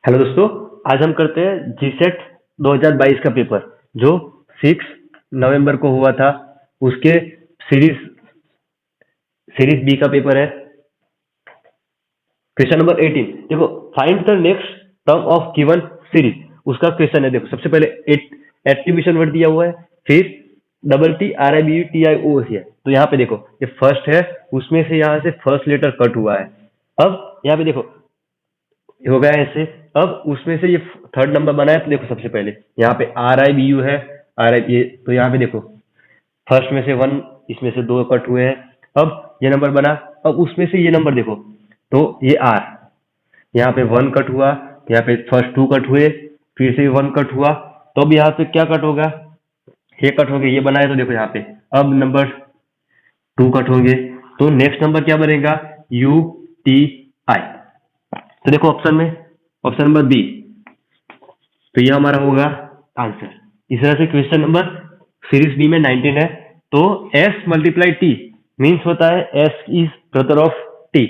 Hello दोस्तों। आज हम करते हैं जीसेट 2022 का पेपर जो 6 नवंबर को हुआ था। उसके सीरीज सीरीज बी का पेपर है। क्वेश्चन नंबर 18 देखो, find the next term of given series. उसका क्वेश्चन है। देखो, सबसे पहले एट्रीब्यूशन वर्ड दिया हुआ है, फिर double T R I B U T I O है। तो यहाँ पे देखो, ये फर्स्ट है, उसमें से यहाँ से फर्स्ट लेटर कट हुआ है। अब यहाँ पे देखो, हो गया है ऐसे। अब उसमें से ये थर्ड नंबर बना है। तो देखो, सबसे पहले यहाँ पे आर आई बी यू है, आर आई ये। तो यहाँ पे देखो, फर्स्ट में से वन, इसमें से दो कट हुए हैं। अब ये नंबर बना। अब उसमें से ये नंबर देखो, तो ये आर, यहाँ पे वन कट हुआ, यहाँ पे फर्स्ट टू कट हुए, फिर से वन कट हुआ। तो अब यहाँ पे क्या कट होगा? ये कट हो गए, ये बना है। तो देखो यहाँ पे अब नंबर टू कट होंगे। तो नेक्स्ट नंबर क्या बनेगा? यू टी आई। तो देखो ऑप्शन नंबर बी। तो ये हमारा होगा आंसर। इस तरह से क्वेश्चन नंबर सीरीज बी में 19 है। तो एस मल्टीप्लाई टी मीन्स होता है S is brother of T.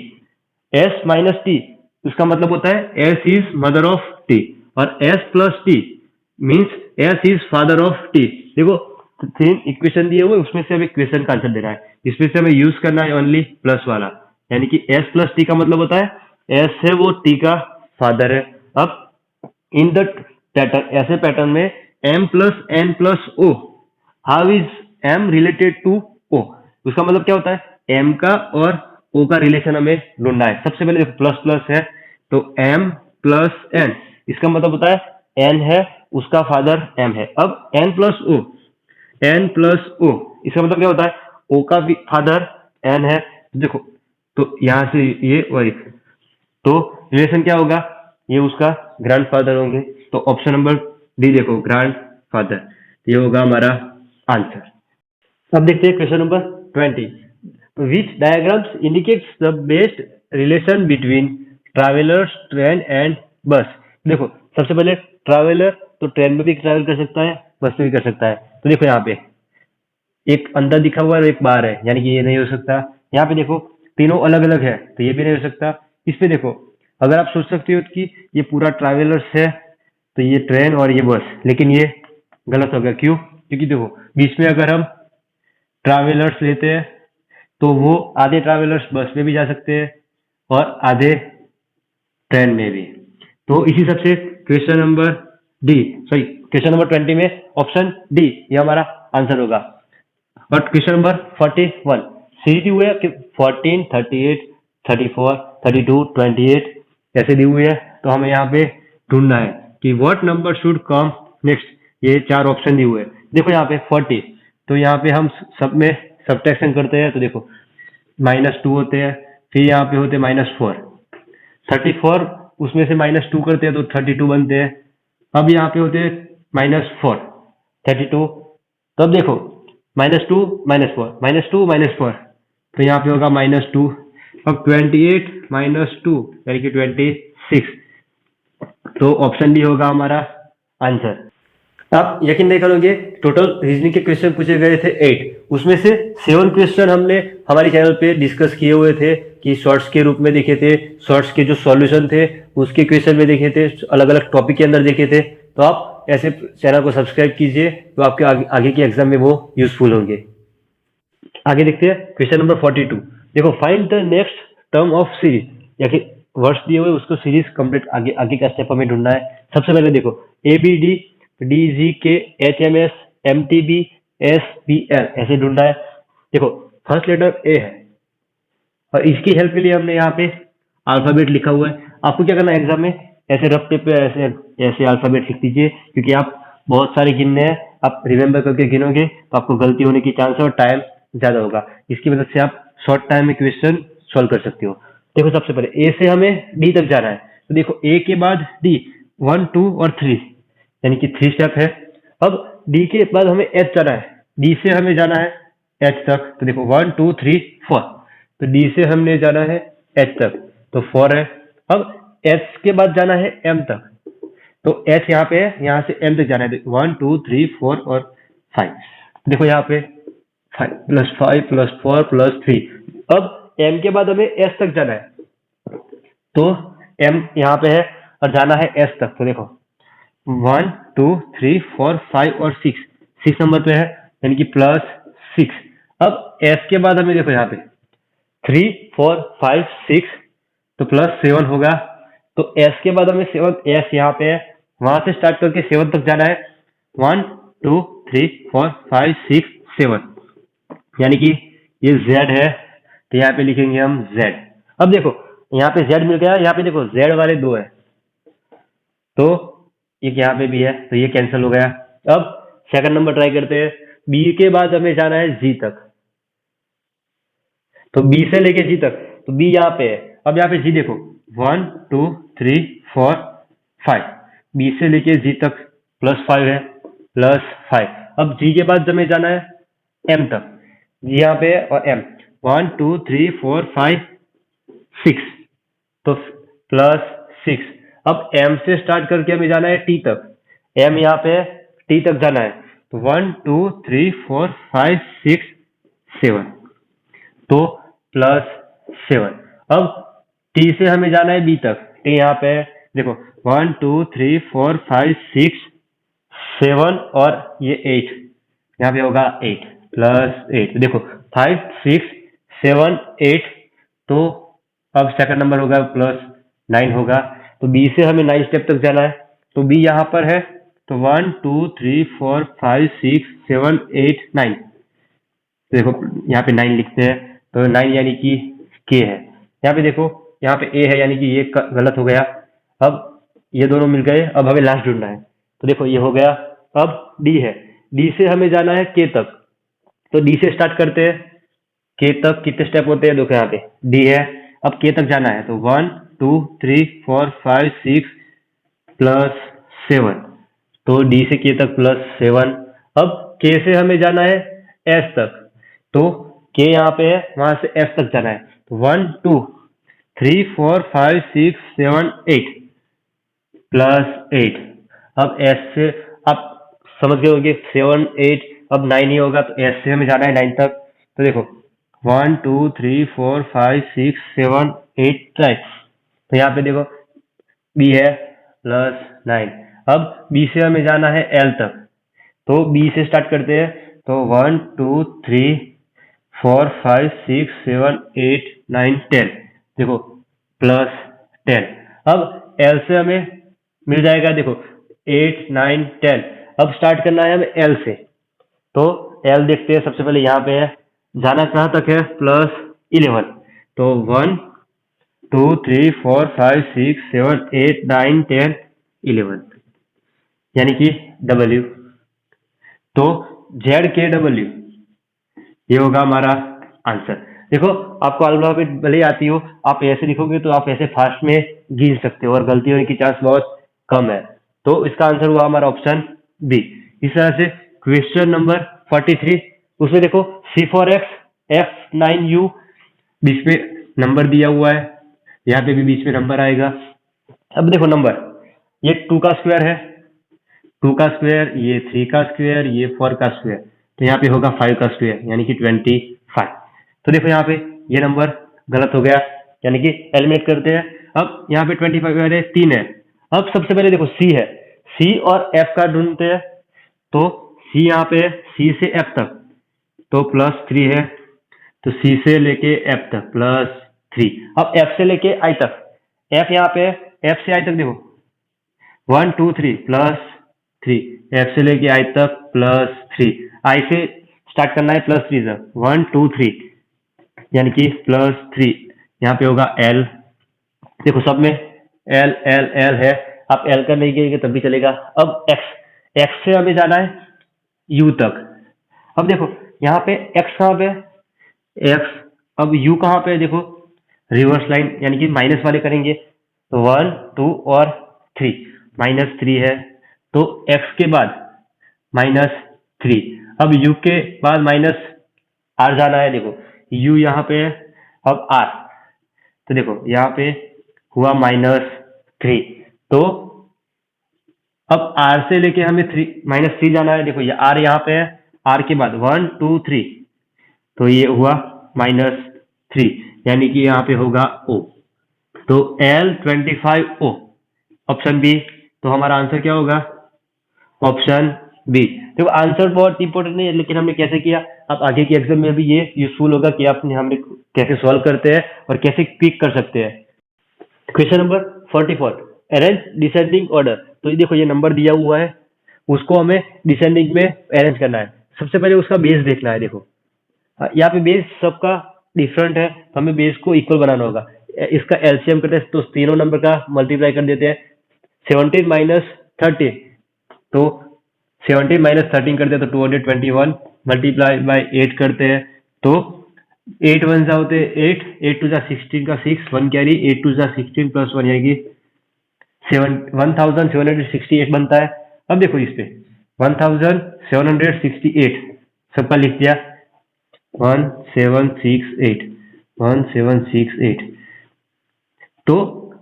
S minus T, उसका मतलब होता है S is mother of T. और S plus T means S is father of T. देखो, तीन इक्वेशन दिए हुए, उसमें से हमें क्वेश्चन का आंसर देना है। इसमें से हमें यूज करना है ओनली प्लस वाला, यानी कि एस प्लस टी का मतलब होता है एस है वो टी का फादर है। अब इन द पैटर्न, ऐसे पैटर्न में m plus N plus O, how is m related to o? उसका मतलब क्या होता है? m का और o का रिलेशन हमें ढूंढना है। सबसे पहले देखो, प्लस प्लस है तो m प्लस n, इसका मतलब होता है n है, उसका फादर m है। अब n plus o, n plus o, इसका मतलब क्या होता है? o का भी फादर n है। देखो, तो यहां से ये वही, तो रिलेशन क्या होगा? ये उसका ग्रैंडफादर होंगे। तो ऑप्शन नंबर डी देखो, ग्रैंडफादर, ये होगा हमारा आंसर। अब देखते हैं question number 20। Which diagrams indicates the best relation between travellers, train and बस। देखो, सबसे पहले ट्रैवलर, तो ट्रेन में भी ट्रैवल कर सकता है, बस में भी कर सकता है। तो देखो, यहाँ पे एक अंदर दिखा हुआ है और एक बाहर है, यानी कि ये नहीं हो सकता। यहाँ पे देखो, तीनों अलग अलग है, तो ये भी नहीं हो सकता। इस पे देखो, अगर आप सोच सकते हो कि ये पूरा ट्रैवलर्स है, तो ये ट्रेन और ये बस, लेकिन ये गलत हो गया। क्यों? क्योंकि देखो, बीच में अगर हम ट्रैवलर्स लेते हैं तो वो आधे ट्रैवलर्स बस में भी जा सकते हैं और आधे ट्रेन में भी। तो इसी सबसे question number D, sorry question number 20 में ऑप्शन डी ये हमारा आंसर होगा। बट क्वेश्चन नंबर 41 सीरीज दी हुई है कि 14, 38, 34, 32, 28 ऐसे दी हुई है। तो हमें यहाँ पे ढूंढना है कि what number should come next. ये चार ऑप्शन दिए हुए हैं। देखो यहाँ पे 40, तो यहाँ पे हम सब में सब्ट्रैक्शन करते हैं। तो देखो, -2 होते हैं, फिर यहाँ पे होते हैं -4, 34, उसमें से -2 करते हैं तो 32 बनते हैं। अब यहाँ पे होते हैं -4, 32। तो अब देखो, -2 -4, -2 -4, तो यहाँ पे होगा -2। अब 28 -2 यानी कि 26। तो ऑप्शन डी होगा हमारा आंसर। आप यकीन नहीं करोगे, टोटल रीजनिंग के क्वेश्चन पूछे गए थे 8, उसमें से 7 क्वेश्चन हमने हमारे चैनल पे डिस्कस किए हुए थे कि शॉर्ट्स के रूप में देखे थे। शॉर्ट्स के जो सॉल्यूशन थे उसके क्वेश्चन में देखे थे, अलग अलग टॉपिक के अंदर देखे थे। तो आप ऐसे चैनल को सब्सक्राइब कीजिए, तो आपके आगे की एग्जाम में वो यूजफुल होंगे। आगे देखते हैं क्वेश्चन नंबर 42। देखो, find the next term of series, या कि वर्ड्स दिए हुए उसको सीरीज कंप्लीट आगे आगे का स्टेप हमें ढूंढना है। सबसे पहले देखो, A B D, D G K, H M S, M T B, S B L ऐसे ढूंढना है। देखो, फर्स्ट लेटर ए है और इसकी हेल्प के लिए हमने यहाँ पे अल्फाबेट लिखा हुआ है। आपको क्या करना है, एग्जाम में ऐसे रफ पेपर पे ऐसे ऐसे अल्फाबेट लिख दीजिए, क्योंकि आप बहुत सारे गिनने हैं। आप रिमेम्बर करके गिनोगे तो आपको गलती होने की चांस है और टाइम ज्यादा होगा। इसकी मदद से आप शॉर्ट टाइम में क्वेश्चन सॉल्व कर सकते हो। देखो, सबसे पहले ए से हमें डी तक जाना है। तो देखो, ए के बाद डी, 1, 2 और 3, यानी कि 3 स्टेप है। अब डी के बाद हमें एच जाना है, डी से हमें जाना है एच तक। तो देखो, 1, 2, 3, 4, तो डी से हमने जाना है एच तक, तो 4 है। अब एच के बाद जाना है एम तक, तो एच यहाँ पे है, यहाँ से एम तक जाना है। 1, 2, 3, 4 और 5। देखो यहाँ पे 5 + 5 + 4 + 3। अब एम के बाद हमें एस तक जाना है, तो एम यहाँ पे है। और जाना है एस तक। तो देखो 1 2 3 4 5 और 6 नंबर पे है, यानी कि +6। अब एस के बाद हमें देखो यहाँ पे 3 4 5 6, तो +7 होगा। तो एस के बाद हमें 7, एस यहाँ पे है, वहां से स्टार्ट करके 7 तक जाना है। 1 2 3 4 5 6 7, यानी कि ये Z है, तो यहाँ पे लिखेंगे हम Z। अब देखो यहाँ पे Z मिल गया, यहाँ पे देखो Z वाले 2 है, तो एक यहाँ पे भी है, तो ये कैंसिल हो गया। अब सेकंड नंबर ट्राई करते हैं। बी के बाद हमें जाना है जी तक, तो बी से लेके जी तक, तो बी यहाँ पे है। अब यहाँ पे जी देखो 1 2 3 4 5, बी से लेके जी तक +5 है, +5। अब जी के बाद हमें जाना है एम तक, जी यहाँ पे है और एम 1 2 3 4 5 6, तो +6। अब एम से स्टार्ट करके हमें जाना है टी तक, एम यहाँ पे है, टी तक जाना है, तो 1 2 3 4 5 6 7, तो +7। अब टी से हमें जाना है बी तक, टी यहाँ पे है, देखो 1 2 3 4 5 6 7 और ये 8, यहाँ पे होगा 8 +8। देखो 5 6 7 8, तो अब सेकंड नंबर होगा +9 होगा। तो बी से हमें 9 स्टेप तक जाना है, तो बी यहाँ पर है, तो 1 2 3 4 5 6 7 8 9, देखो यहाँ पे 9 लिखते हैं, तो 9 यानी कि के है। यहाँ पे देखो यहाँ पे ए है, यानी कि ये गलत हो गया। अब ये दोनों मिल गए, अब हमें लास्ट ढूंढना है, तो देखो ये हो गया। अब डी है, डी से हमें जाना है के तक, तो डी से स्टार्ट करते हैं। के तक कितने स्टेप होते हैं, देखो यहाँ पे डी है, अब के तक जाना है, तो 1 2 3 4 5 6 +7, तो डी से के तक +7। अब के से हमें जाना है एस तक, तो के यहाँ पे है, वहां से एफ तक जाना है, तो 1 2 3 4 5 6 7 8 +8। अब एस से आप समझ गए होंगे 7 8, अब 9 ही होगा, तो एस से हमें जाना है 9 तक, तो देखो 1 2 3 4 5 6 7 8 9, तो यहाँ पे देखो बी है +9। अब बी से हमें जाना है एल तक, तो बी से स्टार्ट करते हैं, तो 1 2 3 4 5 6 7 8 9 10, देखो +10। अब एल से हमें मिल जाएगा, देखो 8 9 10। अब स्टार्ट करना है हमें एल से, तो एल देखते हैं। सबसे पहले यहाँ पे है, जाना कहाँ तक है, +11, तो 1 2 3 4 5 6 7 8 9 10 11, यानी कि W। तो ZKW ये होगा हमारा आंसर। देखो आपको अल्फाबेट भले ही आती हो, आप ऐसे लिखोगे तो आप ऐसे फास्ट में गिन सकते हो और गलती होने की चांस बहुत कम है। तो इसका आंसर हुआ हमारा ऑप्शन बी। इस तरह से क्वेश्चन नंबर 43, उसमें देखो C4X F9U, बीच में नंबर दिया हुआ है, यहाँ पे भी बीच में नंबर आएगा। अब देखो नंबर, ये 2 का स्क्वायर है, 2 का स्क्वायर, ये 3 का स्क्वायर, ये 4 का स्क्वायर, तो यहाँ पे होगा 5 का स्क्वायर, यानी कि 25। तो देखो यहाँ पे ये नंबर गलत हो गया, यानी कि एलिमिनेट करते हैं। अब यहाँ पे 25 है, 3 है। अब सबसे पहले देखो सी है, सी और एफ का ढूंढते हैं, तो सी यहाँ पे है, सी से एफ तक तो +3 है, तो सी से लेके एफ तक +3। अब एफ से लेके आई तक, एफ यहाँ पे है, एफ से आई तक देखो 1 2 3 +3, एफ से लेके आई तक +3, आई से स्टार्ट करना है +3 तक, 1 2 3, यानी कि +3, यहाँ पे होगा एल। देखो सब में एल एल एल है, आप एल का नहीं गिनेंगे तब भी चलेगा। अब एक्स, एक्स से हमें जाना है यू तक। अब देखो यहाँ पे एक्स कहाँ पे, एक्स, अब यू कहाँ पे है, देखो रिवर्स लाइन, यानी कि माइनस वाले करेंगे, तो 1 2 और 3, -3 है, तो एक्स के बाद -3। अब यू के बाद माइनस आर जाना है, देखो यू यहाँ पे है, अब आर, तो देखो यहाँ पे हुआ -3, तो अब आर से लेके हमें -3 जाना है, देखो ये आर यहाँ पे है, आर के बाद 1 2 3, तो ये हुआ -3, यानी कि यहाँ पे होगा ओ, तो L25O, ऑप्शन बी। तो हमारा आंसर क्या होगा? Option B. देखो आंसर बहुत इंपॉर्टेंट नहीं है, लेकिन हमने कैसे किया, आप आगे की एग्जाम में भी ये यूजफुल होगा कि आपने हमने कैसे सॉल्व करते हैं और कैसे क्विक कर सकते हैं। Question number 44, arrange descending order. तो ये देखो, ये नंबर दिया हुआ है, उसको हमें डिसेंडिंग में अरेंज करना है। सबसे पहले उसका बेस देखना है। देखो यहाँ पे बेस सबका डिफरेंट है, तो हमें बेस को इक्वल बनाना होगा। इसका एलसीएम करते हैं तो तीनों नंबर का मल्टीप्लाई कर देते हैं। 17 माइनस 30, तो 17 माइनस 13 करते हैं तो 221, मल्टीप्लाई बाय 8 करते हैं तो 8 वन जा होते हैं 8, 8 टू जा 16 का 6, 1 कैरी, 8 टू जा 16 प्लस 1 यानी कि 1768 बनता है। अब देखो इस पे 1768 सबका लिख दिया, 1768, 1768। तो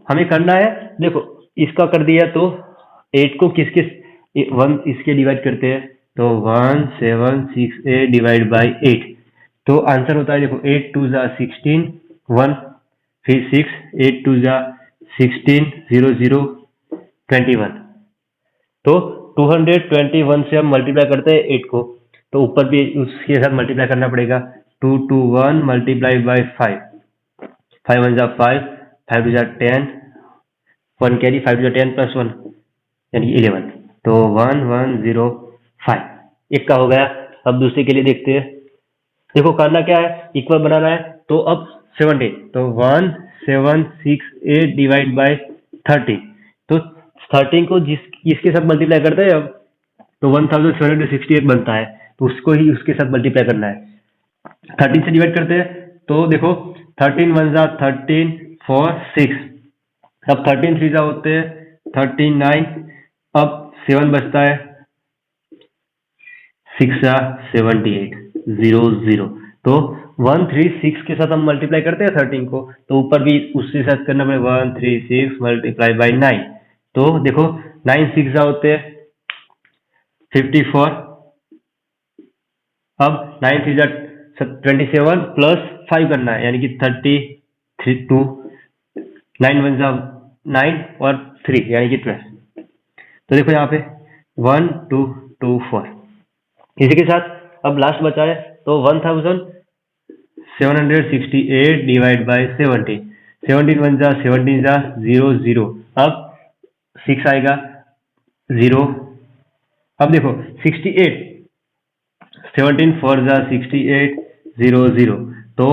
हमें करना है, देखो इसका कर दिया तो 8 को किस किस 1 इसके डिवाइड करते हैं, तो 1768 डिवाइड बाई 8, तो आंसर होता है देखो 8 टू जा 16, 1 फिर 6, 8 टू जा 16, 0 0 21। तो 221 से हम मल्टीप्लाई करते हैं 8 को, तो ऊपर भी उसके साथ मल्टीप्लाई करना पड़ेगा। 2 टू 1 मल्टीप्लाई बाई 5, 5 1 जा 5, 5 टू जा 10, 1 कैरी, 5 टू जा 10 प्लस 1 यानी 11, तो 1105 एक का हो गया। अब दूसरे के लिए देखते हैं। देखो करना क्या है, इक्वल बनाना है, तो अब 17, तो 1768 डिवाइड बाय 30, तो 13 को इसके साथ मल्टीप्लाई करते हैं अब, तो 1768 बनता है, तो उसको ही उसके साथ मल्टीप्लाई करना है। 13 से डिवाइड करते हैं तो देखो 13 1 जा 13, 4 6, अब 13 3 जा होते हैं 39, अब 7 बचता है, 6 जा 78, 0 0, तो 136 के साथ हम मल्टीप्लाई करते हैं 13 को, तो ऊपर भी उसके साथ करना पड़ेगा 136 मल्टीप्लाई बाई 9, तो देखो 9 6 जा होते हैं 54, अब 9 3 जा 27 प्लस 5 करना है यानी कि 33 2, 9 1 जा 9 और 3 यानी कि 12, तो देखो यहाँ पे 1 2 2 4। इसी के साथ अब लास्ट बचा है, तो 1768 डिवाइड बाई 17, 17 1 जा 17 जा 0 0, अब 6 आएगा 0, अब देखो 68, 17 4 जा 68, 0 0, तो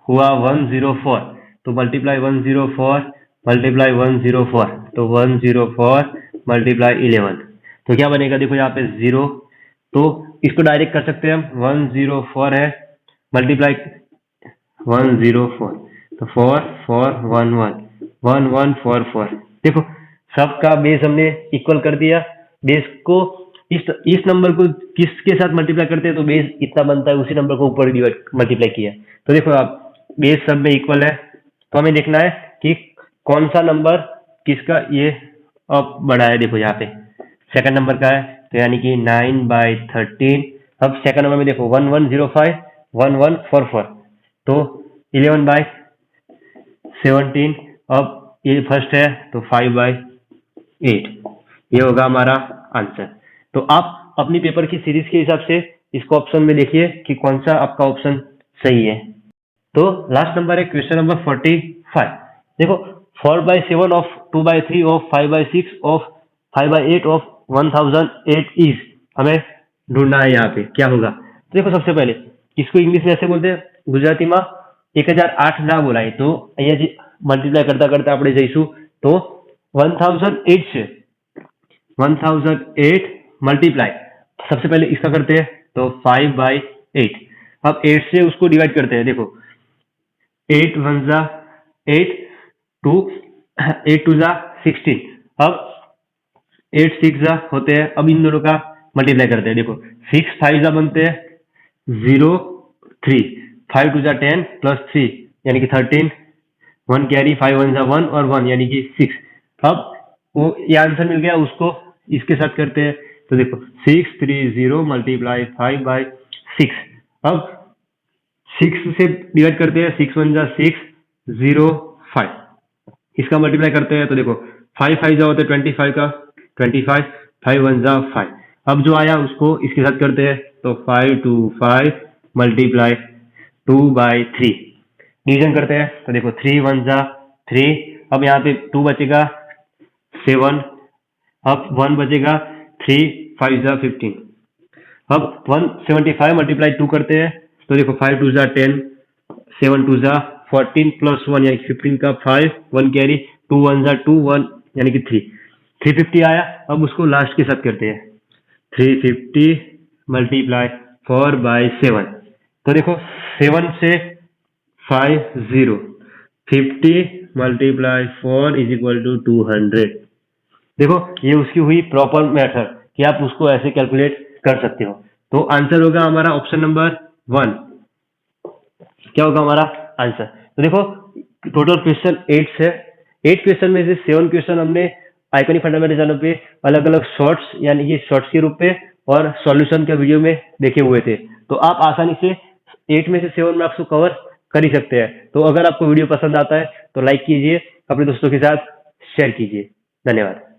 हुआ 104, तो मल्टीप्लाई 104 मल्टीप्लाई 104, तो 104 मल्टीप्लाई 11, तो क्या बनेगा, देखो यहाँ पे 0, तो इसको डायरेक्ट कर सकते हैं हम, 104 है मल्टीप्लाई 104, तो 4 4 1 1 1 1 4 4, देखो सबका बेस हमने इक्वल कर दिया। बेस को इस नंबर को किसके साथ मल्टीप्लाई करते हैं तो बेस इतना बनता है, उसी नंबर को ऊपर डिवाइड मल्टीप्लाई किया, तो देखो आप बेस सब में इक्वल है, तो हमें देखना है कि कौन सा नंबर किसका ये अब बड़ा है। देखो यहाँ पे सेकंड नंबर का है, तो यानी कि 9/13। अब सेकंड नंबर में देखो 1105 1144, तो 11/17। अब ये फर्स्ट है तो 5/8, ये होगा हमारा आंसर। तो आप अपनी पेपर की सीरीज के हिसाब से इसको ऑप्शन में देखिए कि कौन सा आपका ऑप्शन सही है। तो लास्ट नंबर है क्वेश्चन नंबर 45। देखो 4/7 of 2/3 of 5/6 of 5/8 of 1008 is, हमें ढूंढना है यहाँ पे क्या होगा। तो देखो सबसे पहले इसको इंग्लिश में ऐसे बोलते हैं, गुजराती में 1008 ना बोलाय तो અહીંયા मल्टीप्लाई करता करता આપણે જઈશું तो 1008 से 1008 मल्टीप्लाई सबसे पहले इसका करते हैं तो 5/8। अब 8 से उसको डिवाइड करते हैं, देखो 8 1 जा 8, 2 8 2 जा 16, अब 8 6 जा होते हैं, अब इन दोनों का मल्टीप्लाई करते हैं, देखो 6 5 जा बनते हैं 0 3, 5 2 जा 10 प्लस 3 यानी कि 13, 1 कैरी, 5 1 जा 1 और 1 यानी कि 6। अब वो ये आंसर मिल गया, उसको इसके साथ करते हैं, तो देखो 630 मल्टीप्लाई 5/6। अब 6 से डिवाइड करते हैं, 6 1 जा 6 0 5, इसका मल्टीप्लाई करते हैं तो देखो 5 5 जा होता है 25 का 25, 5 1 जा 5। अब जो आया उसको इसके साथ करते हैं, तो 5 2 5 मल्टीप्लाई 2/3 डिवीजन करते हैं, तो देखो 3 1 जा 3। अब यहाँ पे 2 बचेगा 7, अब 1 बचेगा 3 5 जा 15। अब 175 मल्टीप्लाई 2 करते हैं, तो देखो 5 2 जा 10, 7 2 जा 14 प्लस 1 यानी कि 15 का 5 1 कैरी, 2 1 जा 2 1 यानी कि 350 आया। अब उसको लास्ट के साथ करते हैं, 350 मल्टीप्लाई 4/7। तो देखो 7 से 5 0, 50 मल्टीप्लाई 4 इज इक्वल टू 200। देखो ये उसकी हुई प्रॉपर मेथड कि आप उसको ऐसे कैलकुलेट कर सकते हो। तो आंसर होगा हमारा ऑप्शन नंबर 1। क्या होगा हमारा आंसर? तो देखो टोटल क्वेश्चन 8 है। 8 क्वेश्चन में से 7 क्वेश्चन हमने आइकॉनिक फंडामेंटल चैनल पे अलग अलग शॉर्ट्स यानी कि शॉर्ट्स के रूप में और सॉल्यूशन के वीडियो में देखे हुए थे। तो आप आसानी से 8 में से 7 मार्क्स को कवर कर ही सकते हैं। तो अगर आपको वीडियो पसंद आता है तो लाइक कीजिए, अपने दोस्तों के साथ शेयर कीजिए। धन्यवाद।